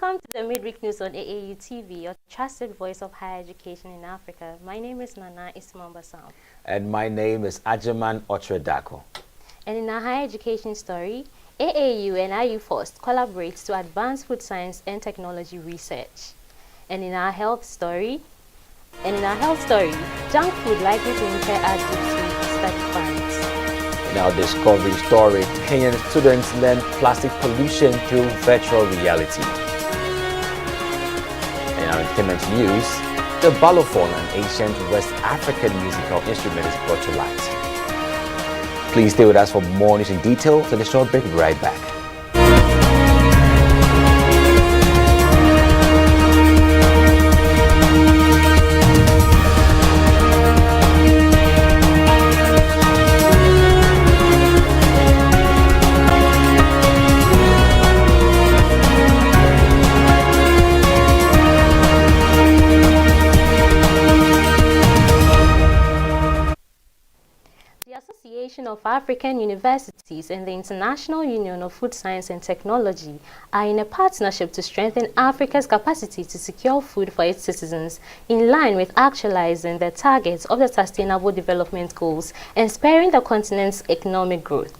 Welcome to the Midweek News on AAU TV, your trusted voice of higher education in Africa. My name is Nana Ismail Bassam. And my name is Ajaman Otredako. And in our higher education story, AAU and IU First collaborate to advance food science and technology research. And in our health story, junk food likely to impair our deep study funds. In our discovery story, Kenyan students learn plastic pollution through virtual reality. In our entertainment news, the balafon, an ancient West African musical instrument, is brought to light. Please stay with us for more news in detail. So the short break, we'll be right back. The Association of African Universities and the International Union of Food Science and Technology are in a partnership to strengthen Africa's capacity to secure food for its citizens, in line with actualizing the targets of the Sustainable Development Goals and spurring the continent's economic growth.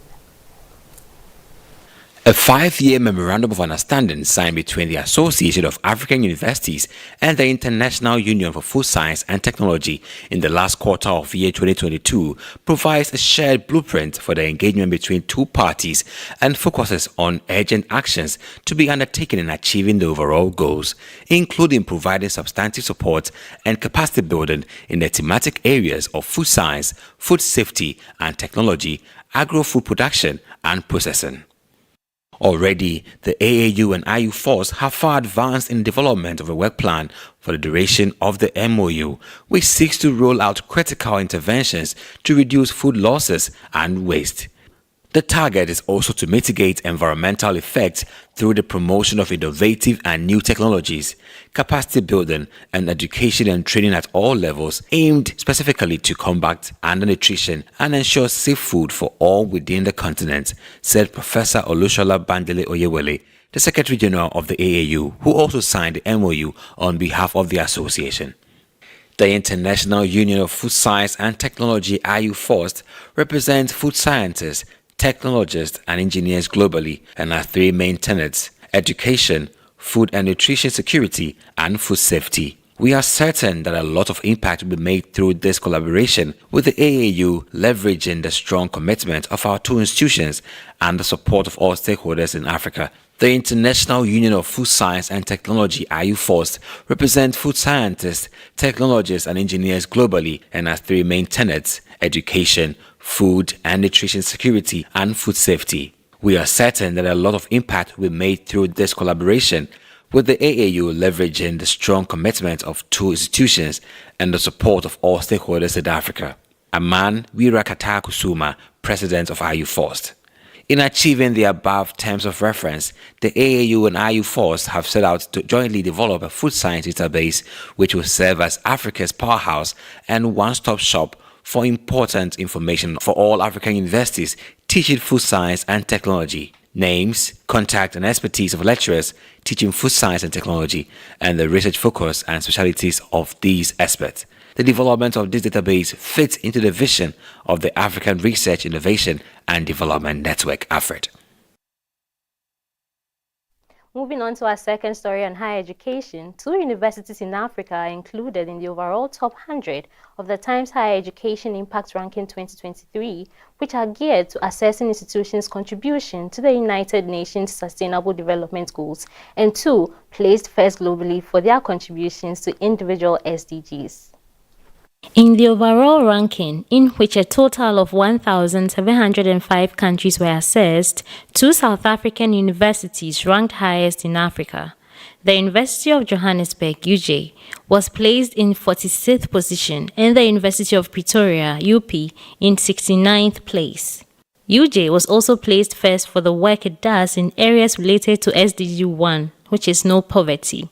A 5-year memorandum of understanding signed between the Association of African Universities and the International Union for Food Science and Technology in the last quarter of year 2022 provides a shared blueprint for the engagement between two parties and focuses on urgent actions to be undertaken in achieving the overall goals, including providing substantive support and capacity building in the thematic areas of food science, food safety and technology, agro-food production and processing. Already, the AAU and IU Force have far advanced in development of a work plan for the duration of the MOU, which seeks to roll out critical interventions to reduce food losses and waste. The target is also to mitigate environmental effects through the promotion of innovative and new technologies, capacity building, and education and training at all levels aimed specifically to combat undernutrition and ensure safe food for all within the continent, said Professor Olushola Bandele Oyewele, the Secretary General of the AAU, who also signed the MOU on behalf of the association. The International Union of Food Science and Technology IU First represents food scientists, technologists and engineers globally and has three main tenets: education, food and nutrition security, and food safety. We are certain that a lot of impact will be made through this collaboration, with the AAU leveraging the strong commitment of our two institutions and the support of all stakeholders in Africa. The International Union of Food Science and Technology IU First represents food scientists, technologists and engineers globally and has three main tenets: education, food and nutrition security, and food safety. We are certain that a lot of impact will be made through this collaboration, with the AAU leveraging the strong commitment of two institutions and the support of all stakeholders in Africa. Aman Wirakata Kusuma, President of IU First. In achieving the above terms of reference, the AAU and IU Force have set out to jointly develop a food science database which will serve as Africa's powerhouse and one-stop shop for important information for all African universities teaching food science and technology. Names, contact and expertise of lecturers teaching food science and technology, and the research focus and specialties of these experts. The development of this database fits into the vision of the African Research, Innovation and Development Network effort. Moving on to our second story on higher education, 2 universities in Africa are included in the overall top 100 of the Times Higher Education Impact Ranking 2023, which are geared to assessing institutions' contribution to the United Nations Sustainable Development Goals, and 2 placed first globally for their contributions to individual SDGs. In the overall ranking, in which a total of 1,705 countries were assessed, 2 South African universities ranked highest in Africa. The University of Johannesburg, UJ, was placed in 46th position and the University of Pretoria, UP, in 69th place. UJ was also placed first for the work it does in areas related to SDG 1, which is no poverty.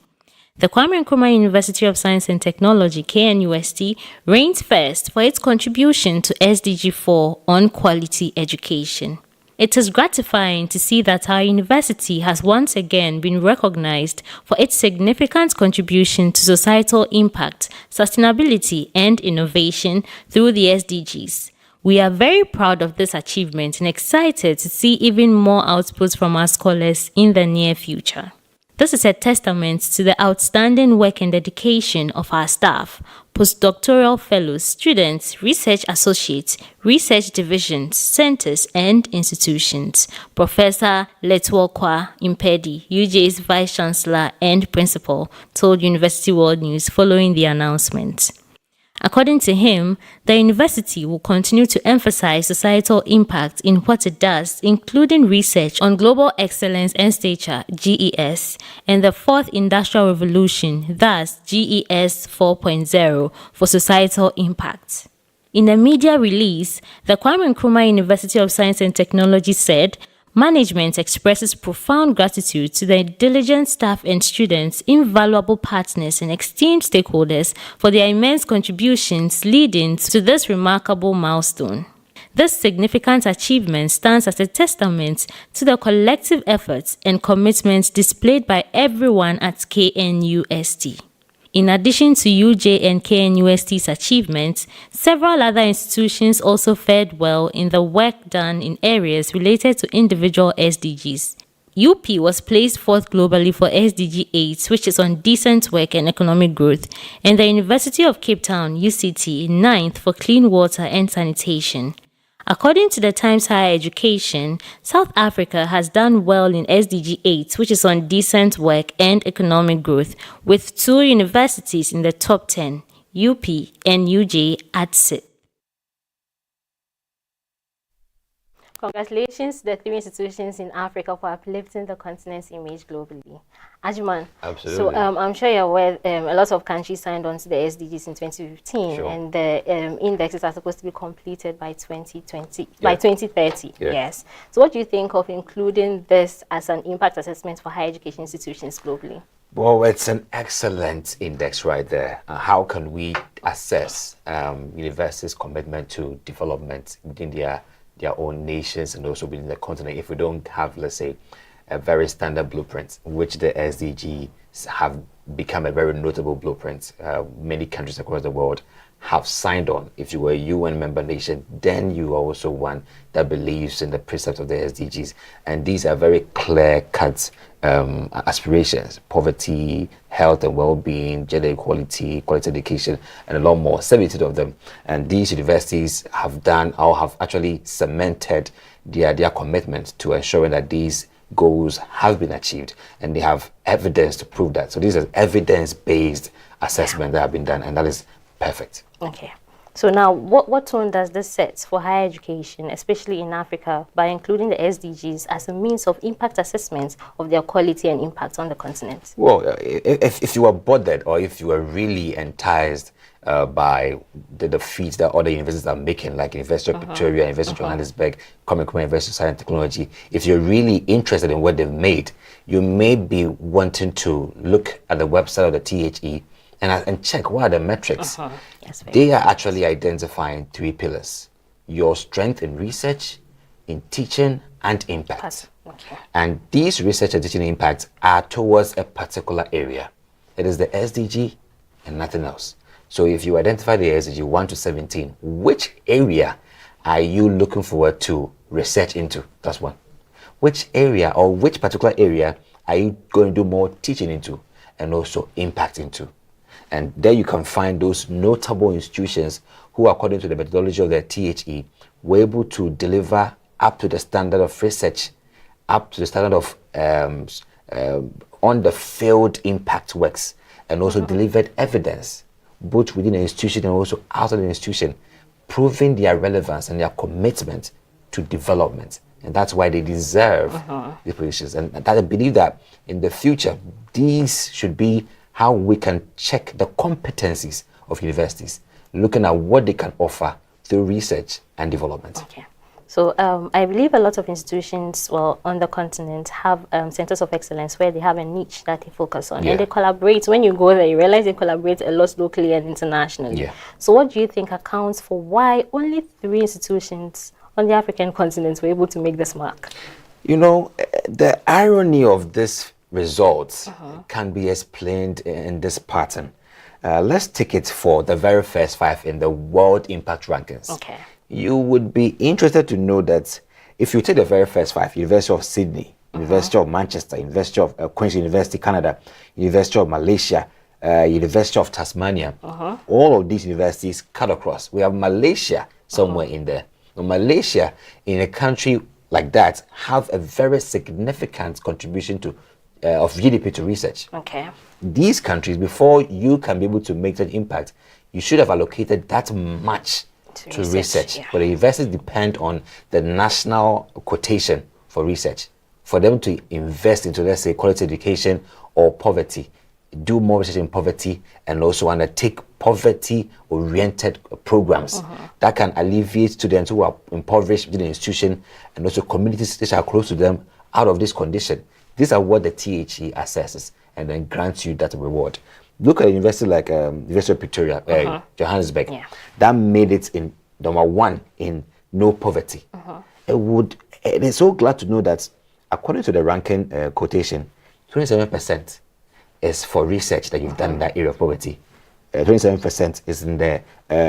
The Kwame Nkrumah University of Science and Technology, KNUST, reigns first for its contribution to SDG 4 on quality education. It is gratifying to see that our university has once again been recognized for its significant contribution to societal impact, sustainability, and innovation through the SDGs. We are very proud of this achievement and excited to see even more outputs from our scholars in the near future. This is a testament to the outstanding work and dedication of our staff, postdoctoral fellows, students, research associates, research divisions, centers, and institutions. Professor Letwokwa Impedi, UJ's Vice Chancellor and Principal, told University World News following the announcement. According to him, the university will continue to emphasize societal impact in what it does, including research on global excellence and stature, GES, and the Fourth Industrial Revolution, thus GES 4.0, for societal impact. In a media release, the Kwame Nkrumah University of Science and Technology said, management expresses profound gratitude to the diligent staff and students, invaluable partners and esteemed stakeholders for their immense contributions leading to this remarkable milestone. This significant achievement stands as a testament to the collective efforts and commitments displayed by everyone at KNUST. In addition to UJ and KNUST's achievements, several other institutions also fared well in the work done in areas related to individual SDGs. UP was placed fourth globally for SDG 8, which is on decent work and economic growth, and the University of Cape Town, UCT, ninth for clean water and sanitation. According to the Times Higher Education, South Africa has done well in SDG 8, which is on decent work and economic growth, with 2 universities in the top 10, UP and UJ at 6. Congratulations to the 3 institutions in Africa for uplifting the continent's image globally. Ajuman, Absolutely. so I'm sure you're aware a lot of countries signed on to the SDGs in 2015, Sure. and the indexes are supposed to be completed by 2020, by 2030. Yeah. Yes. So what do you think of including this as an impact assessment for higher education institutions globally? Well, it's an excellent index right there. How can we assess universities' commitment to development within their own nations and also within the continent if we don't have, let's say, a very standard blueprint, which the SDGs have become a very notable blueprint. Many countries across the world have signed on. If you were a UN member nation, then you are also one that believes in the precepts of the SDGs. And these are very clear-cut aspirations: poverty, health and well-being, gender equality, quality education, and a lot more, 72 of them. And these universities have done or have actually cemented their commitment to ensuring that these goals have been achieved, and they have evidence to prove that. So these are evidence-based assessment that have been done, and that is perfect. Okay. So now, what tone does this set for higher education, especially in Africa, by including the SDGs as a means of impact assessment of their quality and impact on the continent? Well, if you are bothered or if you are really enticed by the feats that other universities are making, like University of Pretoria, University of Johannesburg, Kwame Nkrumah University of Science and Technology, if you're really interested in what they've made, you may be wanting to look at the website of the THE and check what are the metrics. Yes, They are actually identifying 3 pillars: your strength in research, in teaching, and impact. Okay. And these research and teaching impacts are towards a particular area. It is the SDG and nothing else. So if you identify the SDG 1 to 17, which area are you looking forward to research into? That's one. Which area or which particular area are you going to do more teaching into and also impact into? And there you can find those notable institutions who, according to the methodology of their THE, were able to deliver up to the standard of research, up to the standard of on the field impact works, and also delivered evidence, both within the institution and also outside the institution, proving their relevance and their commitment to development. And that's why they deserve these positions. And that I believe that in the future, these should be how we can check the competencies of universities, looking at what they can offer through research and development. Okay. So I believe a lot of institutions, well, on the continent have centers of excellence where they have a niche that they focus on. Yeah. And they collaborate. When you go there, you realize they collaborate a lot locally and internationally. Yeah. So what do you think accounts for why only 3 institutions on the African continent were able to make this mark? You know, the irony of this results can be explained in this pattern. Let's take it for the very first 5 in the World Impact Rankings. Okay. You would be interested to know that if you take the very first 5, University of Sydney, University of Manchester, University of Queen's University, Canada, University of Malaysia, University of Tasmania, all of these universities cut across. We have Malaysia somewhere in there. Now, Malaysia, in a country like that, have a very significant contribution to of GDP to research. Okay. These countries, before you can be able to make that impact, you should have allocated that much to research. Yeah. But the universities depend on the national quotation for research. For them to invest into, let's say, quality education or poverty, do more research in poverty, and also undertake poverty-oriented programs that can alleviate students who are impoverished within the institution and also communities that are close to them out of this condition. These are what the THE assesses and then grants you that reward. Look at a university like University of Pretoria, Johannesburg. Yeah. That made it in number 1 in no poverty. It is so glad to know that according to the ranking quotation, 27% is for research that you've done in that area of poverty. 27% is in the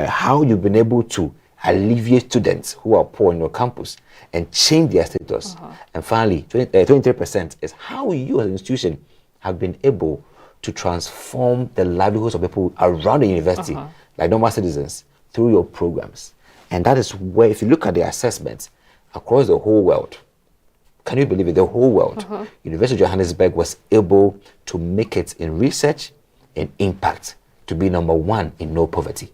how you've been able to alleviate students who are poor in your campus and change their status. And finally, 23% is how you as an institution have been able to transform the livelihoods of people around the university, like normal citizens, through your programs. And that is where, if you look at the assessments across the whole world, can you believe it? The whole world, University of Johannesburg was able to make it in research and impact to be number 1 in no poverty.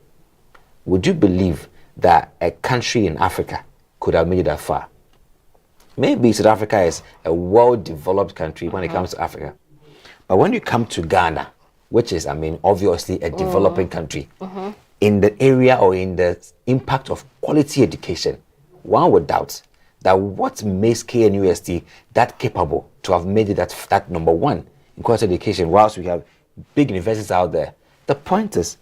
Would you believe that a country in Africa could have made it that far? Maybe South Africa is a well-developed country when it comes to Africa. But when you come to Ghana, which is, I mean, obviously a developing country, in the area or in the impact of quality education, one would doubt that what makes KNUST that capable to have made it that number 1 in quality education, whilst we have big universities out there. The point is,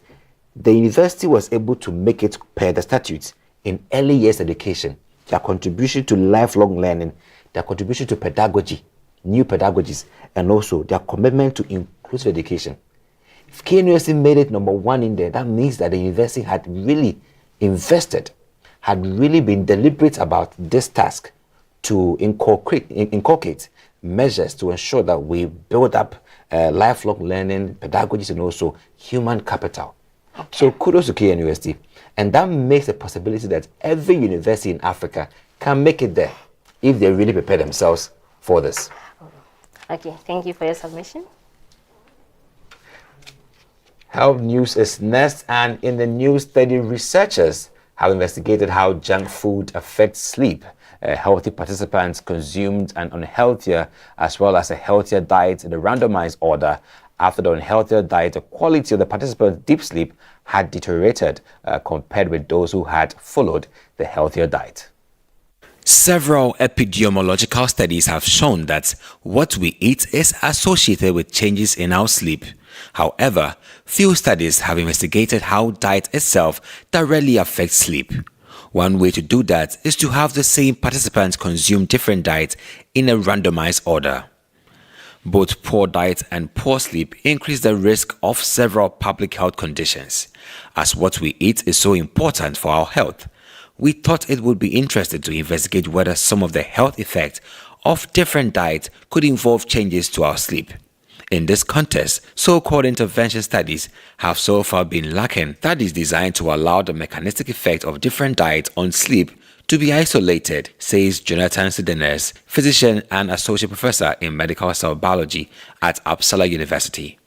the university was able to make it per the statutes in early years education, their contribution to lifelong learning, their contribution to pedagogy, new pedagogies, and also their commitment to inclusive education. If KNUST made it number 1 in there, that means that the university had really invested, had really been deliberate about this task to inculcate measures to ensure that we build up lifelong learning, pedagogies, and also human capital. So kudos to KNUST. And that makes a possibility that every university in Africa can make it there if they really prepare themselves for this. Okay, thank you for your submission. Health news is next, and in the news study, researchers have investigated how junk food affects sleep. Healthy participants consumed an unhealthier as well as a healthier diet in the randomized order. After the unhealthier diet, the quality of the participants' deep sleep had deteriorated compared with those who had followed the healthier diet. Several epidemiological studies have shown that what we eat is associated with changes in our sleep. However, few studies have investigated how diet itself directly affects sleep. One way to do that is to have the same participants consume different diets in a randomized order. Both poor diet and poor sleep increase the risk of several public health conditions. As what we eat is so important for our health, we thought it would be interesting to investigate whether some of the health effects of different diets could involve changes to our sleep. In this context, so-called intervention studies have so far been lacking. That is designed to allow the mechanistic effect of different diets on sleep to be isolated, says Jonathan Sidenes, physician and associate professor in medical cell biology at Uppsala University.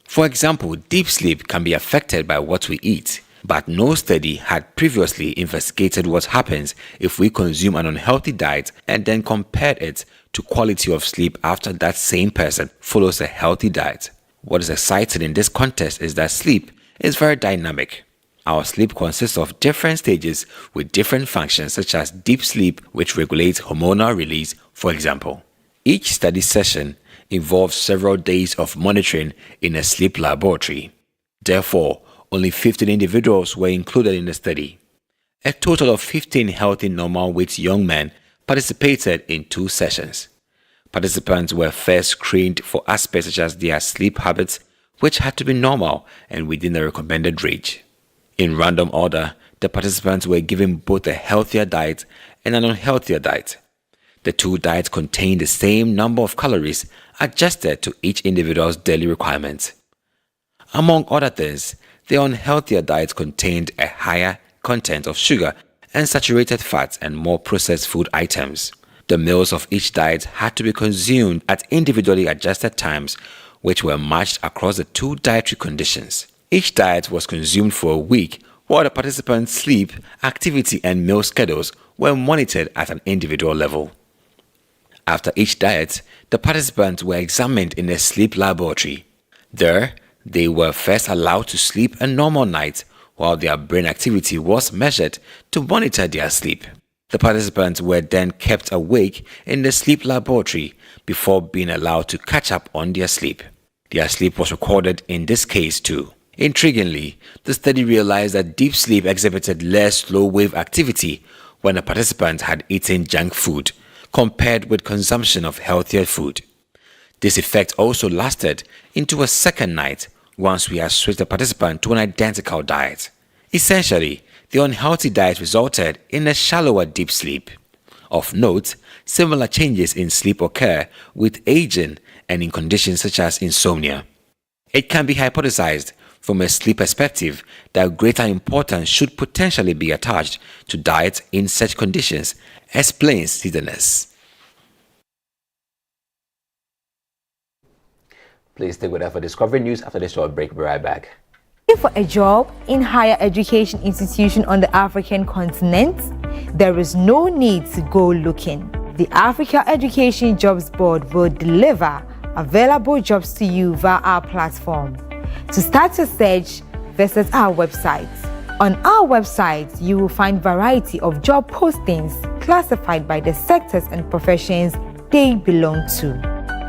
For example, deep sleep can be affected by what we eat, but no study had previously investigated what happens if we consume an unhealthy diet and then compared it to quality of sleep after that same person follows a healthy diet. What is exciting in this context is that sleep is very dynamic. Our sleep consists of different stages with different functions, such as deep sleep, which regulates hormonal release, for example. Each study session involves several days of monitoring in a sleep laboratory. Therefore, only 15 individuals were included in the study. A total of 15 healthy normal weight young men participated in 2 sessions. Participants were first screened for aspects such as their sleep habits, which had to be normal and within the recommended range. In random order, the participants were given both a healthier diet and an unhealthier diet. The 2 diets contained the same number of calories adjusted to each individual's daily requirements. Among other things, the unhealthier diet contained a higher content of sugar and saturated fats and more processed food items. The meals of each diet had to be consumed at individually adjusted times, which were matched across the 2 dietary conditions. Each diet was consumed for a week, while the participants' sleep, activity, and meal schedules were monitored at an individual level. After each diet, the participants were examined in a sleep laboratory. There, they were first allowed to sleep a normal night, while their brain activity was measured to monitor their sleep. The participants were then kept awake in the sleep laboratory before being allowed to catch up on their sleep. Their sleep was recorded in this case too. Intriguingly, the study realized that deep sleep exhibited less slow-wave activity when the participants had eaten junk food compared with consumption of healthier food. This effect also lasted into a second night once we had switched the participant to an identical diet. Essentially, the unhealthy diet resulted in a shallower deep sleep. Of note, similar changes in sleep occur with aging and in conditions such as insomnia. It can be hypothesized from a sleep perspective that greater importance should potentially be attached to diet in such conditions, explains Cederness. Please stay with us for Discovery News. After this short break, we'll be right back. Looking for a job in higher education institution on the African continent? There is no need to go looking. The Africa Education Jobs Board will deliver available jobs to you via our platform. To start your search, visit our website. On our website, you will find variety of job postings classified by the sectors and professions they belong to.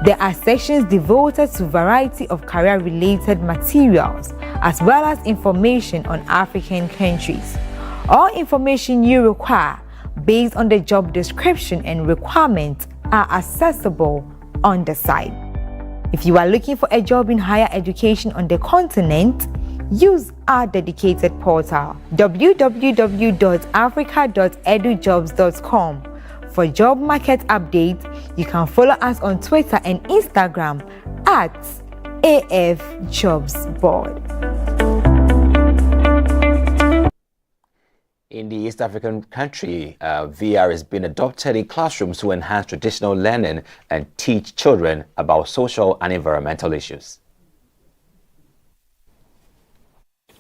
There are sections devoted to variety of career-related materials, as well as information on African countries. All information you require, based on the job description and requirements, are accessible on the site. If you are looking for a job in higher education on the continent, use our dedicated portal, www.africa.edujobs.com. For job market updates, you can follow us on Twitter and Instagram at AF Jobs Board. In the East African country, VR is being adopted in classrooms to enhance traditional learning and teach children about social and environmental issues.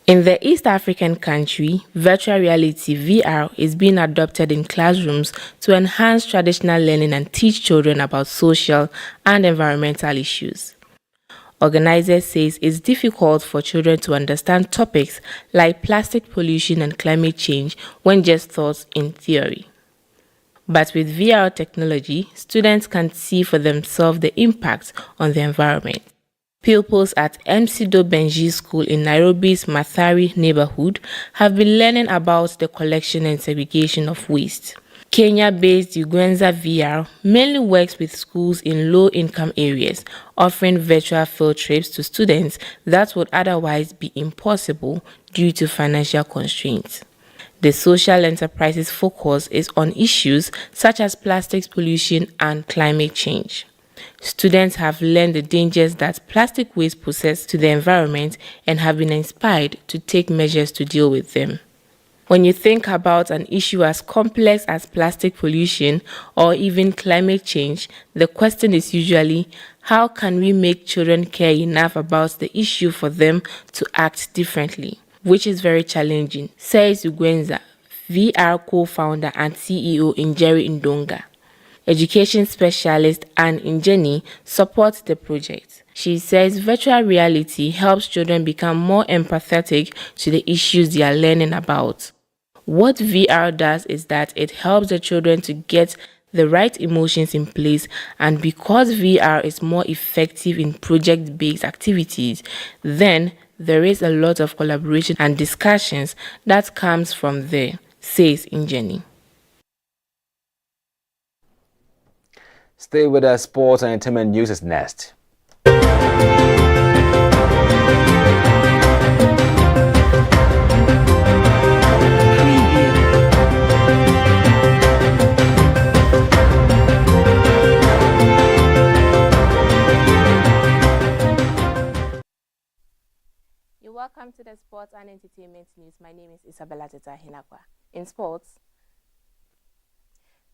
In the East African country, virtual reality VR is being adopted in classrooms to enhance traditional learning and teach children about social and environmental issues. Organizers say it's difficult for children to understand topics like plastic pollution and climate change when just taught in theory. But with VR technology, students can see for themselves the impact on the environment. Pupils at Msido Benji School in Nairobi's Mathari neighborhood have been learning about the collection and segregation of waste. Kenya-based Ugwenza VR mainly works with schools in low-income areas, offering virtual field trips to students that would otherwise be impossible due to financial constraints. The social enterprise's focus is on issues such as plastics pollution and climate change. Students have learned the dangers that plastic waste poses to the environment and have been inspired to take measures to deal with them. When you think about an issue as complex as plastic pollution or even climate change, the question is usually, how can we make children care enough about the issue for them to act differently? Which is very challenging, says Ugwenza, VR co-founder and CEO in Jerry Ndonga. Education specialist Anne Njeni supports the project. She says virtual reality helps children become more empathetic to the issues they are learning about. What VR does is that it helps the children to get the right emotions in place, and because VR is more effective in project-based activities, then there is a lot of collaboration and discussions that comes from there. says Injeni. Stay with us. Sports and entertainment news is next. Welcome to the Sports and Entertainment News. My name is Isabella Teta Hinakwa. In sports,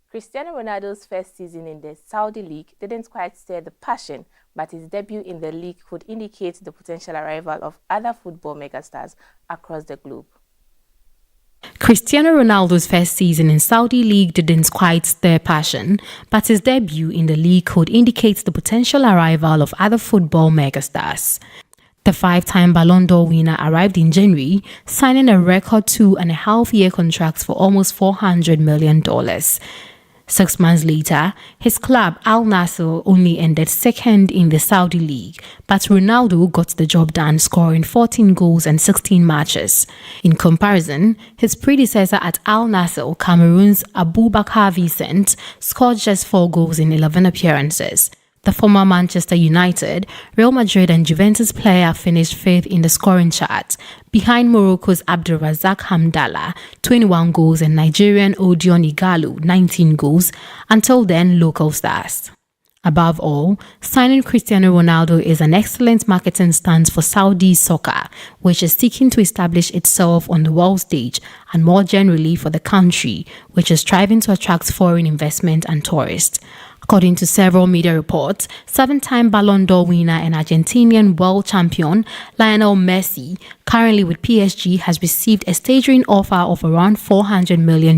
Cristiano Ronaldo's first season in the Saudi League didn't quite stir the passion, but his debut in the league could indicate the potential arrival of other football megastars across the globe. Cristiano Ronaldo's first season in Saudi League didn't quite stir passion, but his debut in the league could indicate the potential arrival of other football megastars. The five-time Ballon d'Or winner arrived in January, signing a record 2.5-year contract for almost $400 million. 6 months later, his club Al Nassr only ended second in the Saudi League, but Ronaldo got the job done, scoring 14 goals in 16 matches. In comparison, his predecessor at Al Nassr, Cameroon's Aboubakar Vicente, scored just 4 goals in 11 appearances. The former Manchester United, Real Madrid and Juventus player finished 5th in the scoring chart, behind Morocco's Abdelrazak Hamdallah, 21 goals, and Nigerian Odion Igalo, 19 goals, until then local stars. Above all, signing Cristiano Ronaldo is an excellent marketing stunt for Saudi soccer, which is seeking to establish itself on the world stage, and more generally for the country, which is striving to attract foreign investment and tourists. According to several media reports, 7-time Ballon d'Or winner and Argentinian world champion Lionel Messi, currently with PSG, has received a staggering offer of around €400 million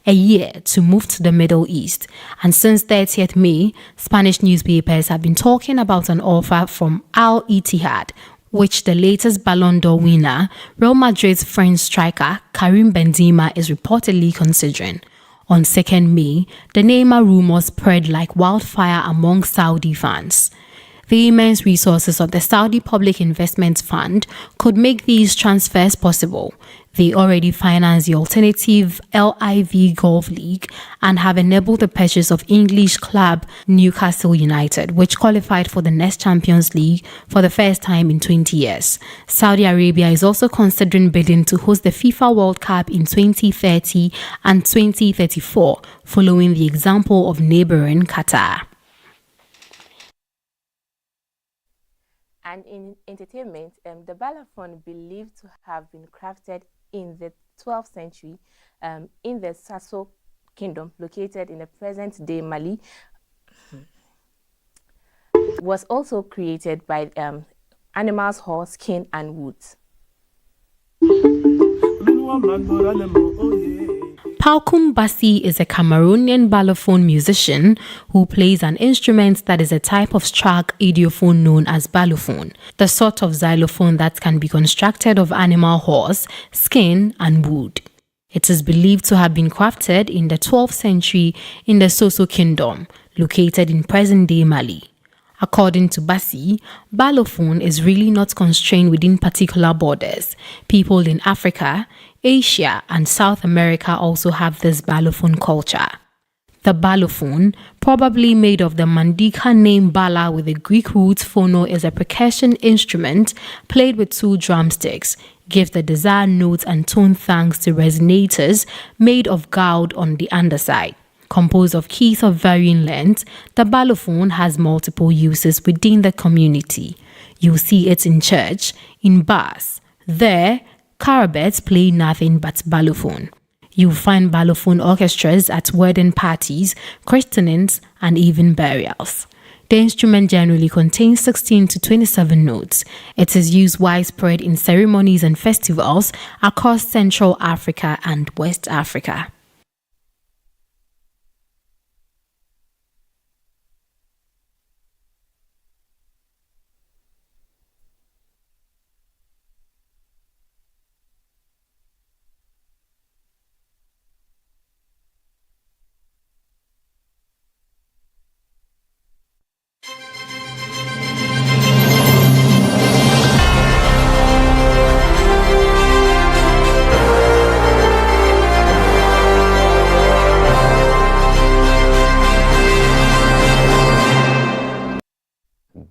a year to move to the Middle East. And since 30th May, Spanish newspapers have been talking about an offer from Al Ittihad, which the latest Ballon d'Or winner, Real Madrid's French striker Karim Benzema, is reportedly considering. On 2nd May, the Neymar rumors spread like wildfire among Saudi fans. The immense resources of the Saudi Public Investment Fund could make these transfers possible. They already finance the alternative LIV Golf League and have enabled the purchase of English club Newcastle United, which qualified for the next Champions League for the first time in 20 years. Saudi Arabia is also considering bidding to host the FIFA World Cup in 2030 and 2034, following the example of neighboring Qatar. And in entertainment, the balafon believed to have been crafted in the 12th century in the Sasso Kingdom, located in the present-day Mali, was also created by animals' horse, skin, and wood. Palkoum Bassi is a Cameroonian balafon musician who plays an instrument that is a type of Strag idiophone known as balafon, the sort of xylophone that can be constructed of animal horse, skin, and wood. It is believed to have been crafted in the 12th century in the Soso Kingdom, located in present-day Mali. According to Bassi, balafon is really not constrained within particular borders. People in Africa, Asia, and South America also have this balafon culture. The balafon, probably made of the Mandika name bala with the Greek root phono, is a percussion instrument played with 2 drumsticks, gives the desired notes and tone thanks to resonators made of goud on the underside. Composed of keys of varying length, the balafon has multiple uses within the community. You see it in church, in bars. There, Carabets play nothing but balafon. You find balafon orchestras at wedding parties, christenings, and even burials. The instrument generally contains 16 to 27 notes. It is used widespread in ceremonies and festivals across Central Africa and West Africa.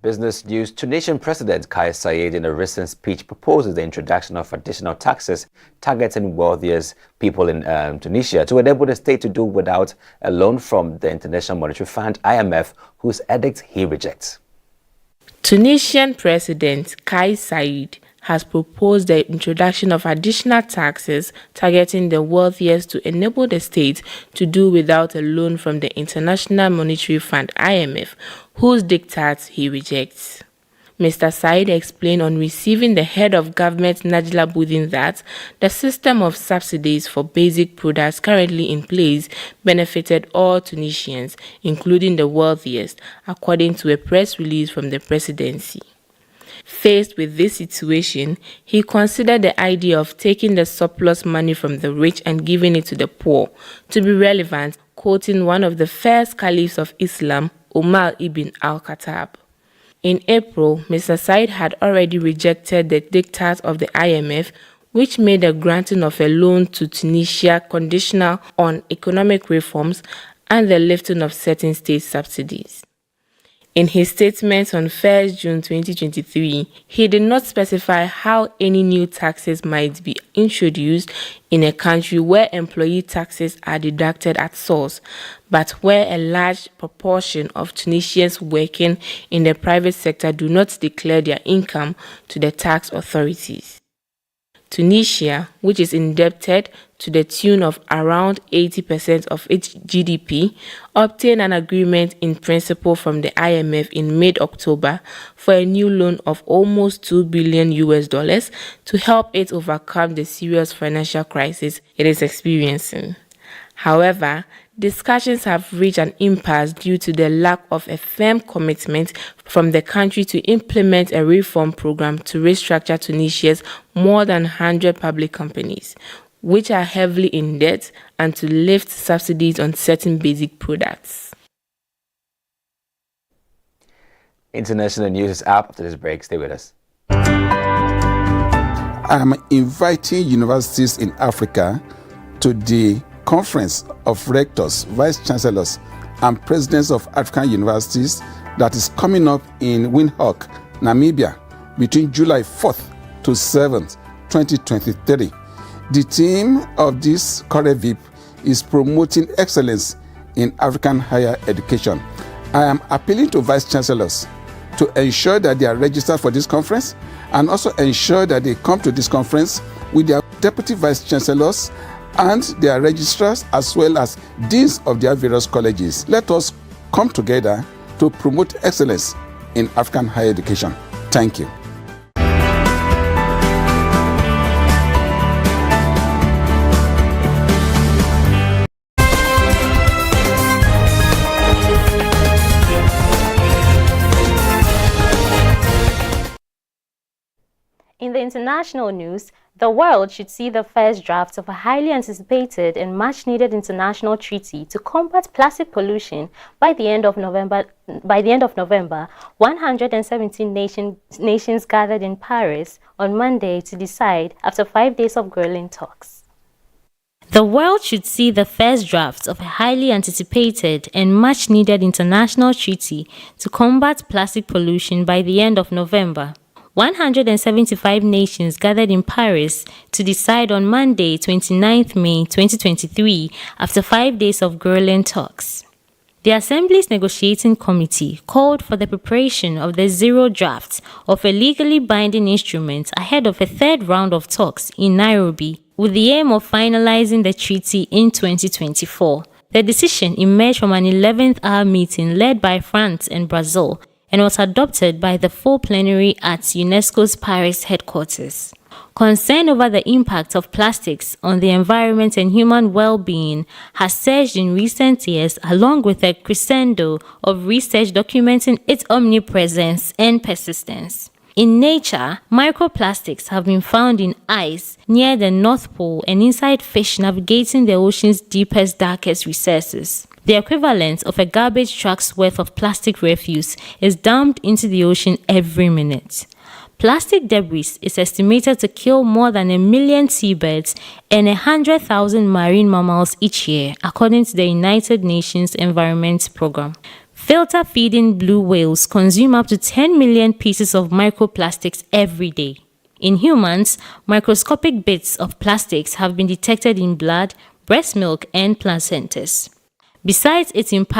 Business news. Tunisian President Kais Saied in a recent speech proposes the introduction of additional taxes targeting wealthiest people in Tunisia to enable the state to do without a loan from the International Monetary Fund, IMF, whose edict he rejects. Tunisian President Kais Saied has proposed the introduction of additional taxes targeting the wealthiest to enable the state to do without a loan from the International Monetary Fund (IMF), whose diktats he rejects. Mr. Said explained on receiving the head of government Najla Boudin that the system of subsidies for basic products currently in place benefited all Tunisians, including the wealthiest, according to a press release from the presidency. Faced with this situation, he considered the idea of taking the surplus money from the rich and giving it to the poor to be relevant, quoting one of the first caliphs of Islam, Umar ibn al-Khattab. In April, Mr. Said had already rejected the diktat of the IMF, which made the granting of a loan to Tunisia conditional on economic reforms and the lifting of certain state subsidies. In his statement on 1 June 2023, he did not specify how any new taxes might be introduced in a country where employee taxes are deducted at source, but where a large proportion of Tunisians working in the private sector do not declare their income to the tax authorities. Tunisia, which is indebted to the tune of around 80% of its GDP, obtained an agreement in principle from the IMF in mid-October for a new loan of almost $2 billion to help it overcome the serious financial crisis it is experiencing. However, discussions have reached an impasse due to the lack of a firm commitment from the country to implement a reform program to restructure Tunisia's more than 100 public companies, which are heavily in debt, and to lift subsidies on certain basic products. International news is up after this break. Stay with us. I'm inviting universities in Africa to the Conference of Rectors, Vice Chancellors, and Presidents of African Universities that is coming up in Windhoek, Namibia, between July 4th to 7th, 2023. The theme of this COREVIP is promoting excellence in African higher education. I am appealing to Vice Chancellors to ensure that they are registered for this conference and also ensure that they come to this conference with their Deputy Vice Chancellors and their registrars as well as deans of their various colleges. Let us come together to promote excellence in African higher education. Thank you. In the international news, the world should see the first draft of a highly anticipated and much-needed international treaty to combat plastic pollution by the end of November. 117 nations gathered in Paris on Monday to decide after 5 days of grueling talks. The world should see the first draft of a highly anticipated and much-needed international treaty to combat plastic pollution by the end of November. 175 nations gathered in Paris to decide on Monday, 29th May 2023, after 5 days of grueling talks. The Assembly's negotiating committee called for the preparation of the zero draft of a legally binding instrument ahead of a third round of talks in Nairobi, with the aim of finalizing the treaty in 2024. The decision emerged from an 11th-hour meeting led by France and Brazil, and was adopted by the full plenary at UNESCO's Paris headquarters. Concern over the impact of plastics on the environment and human well-being has surged in recent years, along with a crescendo of research documenting its omnipresence and persistence. In nature, microplastics have been found in ice near the North Pole and inside fish navigating the ocean's deepest, darkest recesses. The equivalent of a garbage truck's worth of plastic refuse is dumped into the ocean every minute. Plastic debris is estimated to kill more than 1 million seabirds and 100,000 marine mammals each year, according to the United Nations Environment Programme. Filter feeding blue whales consume up to 10 million pieces of microplastics every day. In humans, microscopic bits of plastics have been detected in blood, breast milk, and placentas. Besides its impact